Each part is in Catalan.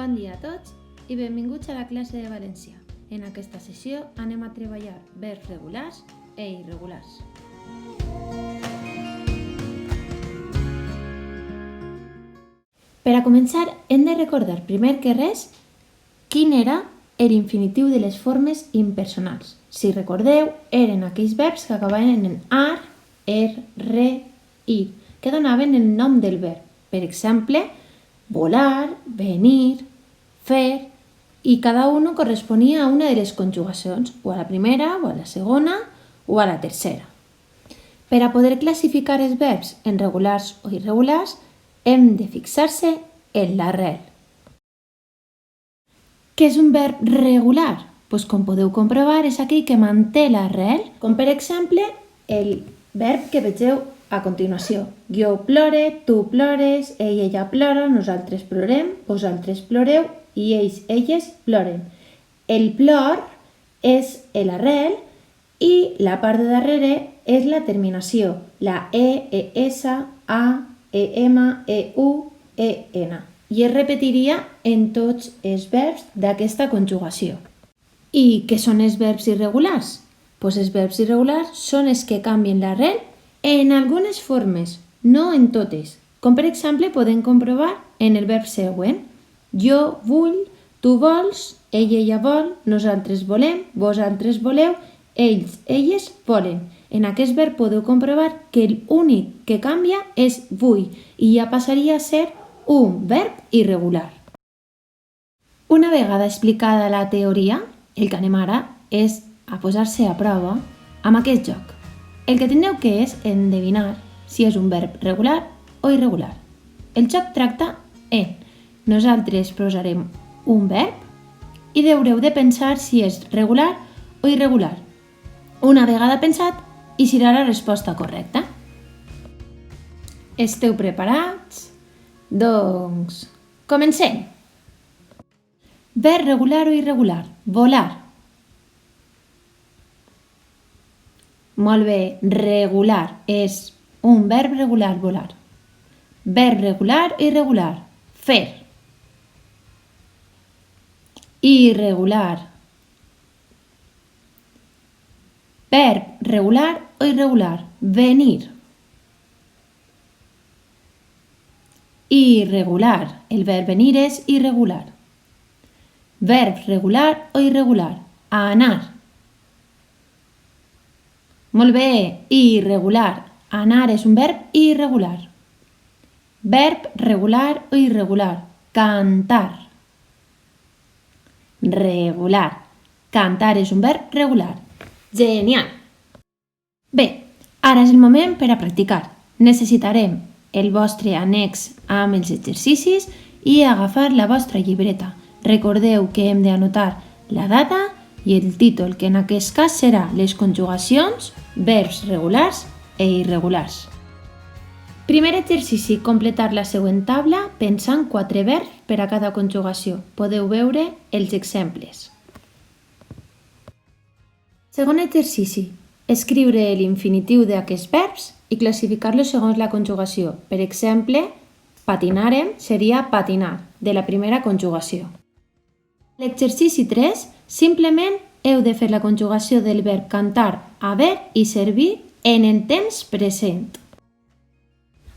Bon dia a tots i benvinguts a la classe de valencià. En aquesta sessió anem a treballar verbs regulars e irregulars. Per a començar, hem de recordar primer que res quin era l'infinitiu de les formes impersonals. Si recordeu, eren aquells verbs que acabaven en ar, re, ir, que donaven el nom del verb. Per exemple, volar, venir, fer, i cada un corresponia a una de les conjugacions, o a la primera, o a la segona, o a la tercera. Per a poder classificar els verbs en regulars o irregulars, hem de fixar-se en l'arrel. Què és un verb regular? Doncs com podeu comprovar, és aquell que manté l'arrel, com per exemple el verb que vegeu a continuació. Jo plore, tu plores, ella plora, nosaltres plorem, vosaltres ploreu i ells, elles ploren. El plor és l'arrel i la part de darrere és la terminació, la e, es, a, em, u, en. I es repetiria en tots els verbs d'aquesta conjugació. I què són els verbs irregulars? Doncs els verbs irregulars són els que canvien l'arrel en algunes formes, no en totes. Com per exemple podem comprovar en el verb següent. Jo vull, tu vols, ella vol, nosaltres volem, vosaltres voleu, ells, elles volen. En aquest verb podeu comprovar que l'únic que canvia és vull i ja passaria a ser un verb irregular. Una vegada explicada la teoria, el que anem ara és a posar-se a prova amb aquest joc. El que tindreu que és endevinar si és un verb regular o irregular. El joc tracta en nosaltres posarem un verb i haureu de pensar si és regular o irregular. Una vegada pensat, i serà la resposta correcta. Esteu preparats? Doncs, comencem! Verb regular o irregular? Volar. Molt bé, regular és un verb regular, volar. Verb regular o irregular? Fer. Irregular. Verb regular o irregular? Venir. Irregular. El verb venir és irregular. Verb regular o irregular? Anar. Molt bé, irregular. Anar és un verb irregular. Verb regular o irregular? Cantar. Regular. Cantar és un verb regular. Genial! Bé, ara és el moment per a practicar. Necessitarem el vostre annex amb els exercicis i agafar la vostra llibreta. Recordeu que hem d'anotar la data i el títol, que en aquest cas serà les conjugacions, verbs regulars e irregulars. Primer exercici, completar la següent taula pensant 4 verbs per a cada conjugació. Podeu veure els exemples. Segon exercici, escriure l'infinitiu d'aquests verbs i classificar-los segons la conjugació. Per exemple, patinarem seria patinar, de la primera conjugació. L'exercici 3, simplement heu de fer la conjugació del verb cantar, haver i servir en el temps present.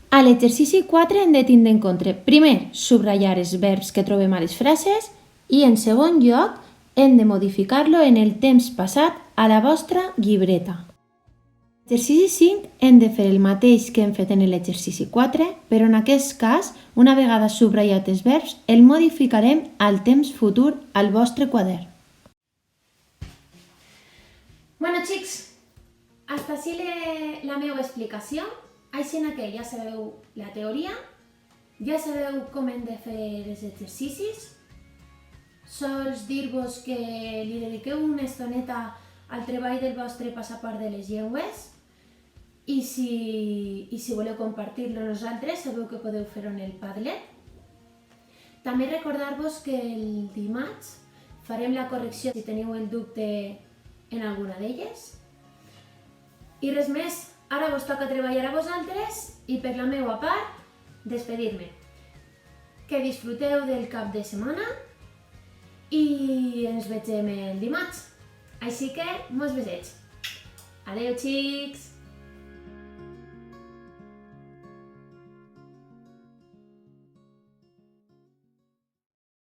A l'exercici 4 hem de tindre en compte, primer, subratllar els verbs que trobem a les frases i, en segon lloc, hem de modificar-lo en el temps passat a la vostra llibreta. A l'exercici 5 hem de fer el mateix que hem fet en l'exercici 4, però en aquest cas, una vegada subratllat els verbs, el modificarem al temps futur al vostre quadern. Bueno, xics, hasta així la meva explicació. Així que ja sabeu la teoria, ja sabeu com hem de fer els exercicis. Sols dir-vos que li dediqueu una estoneta al treball del vostre passaport de les llengües i si voleu compartir-lo amb nosaltres, sabeu que podeu fer-ho en el Padlet. També recordar-vos que el dimarts farem la correcció si teniu el dubte en alguna d'elles. I res més, ara vos toca treballar a vosaltres i per la meva part, despedir-me. que disfruteu del cap de setmana i ens vegem el dimarts. Així que, molts besets. Adeu, xics!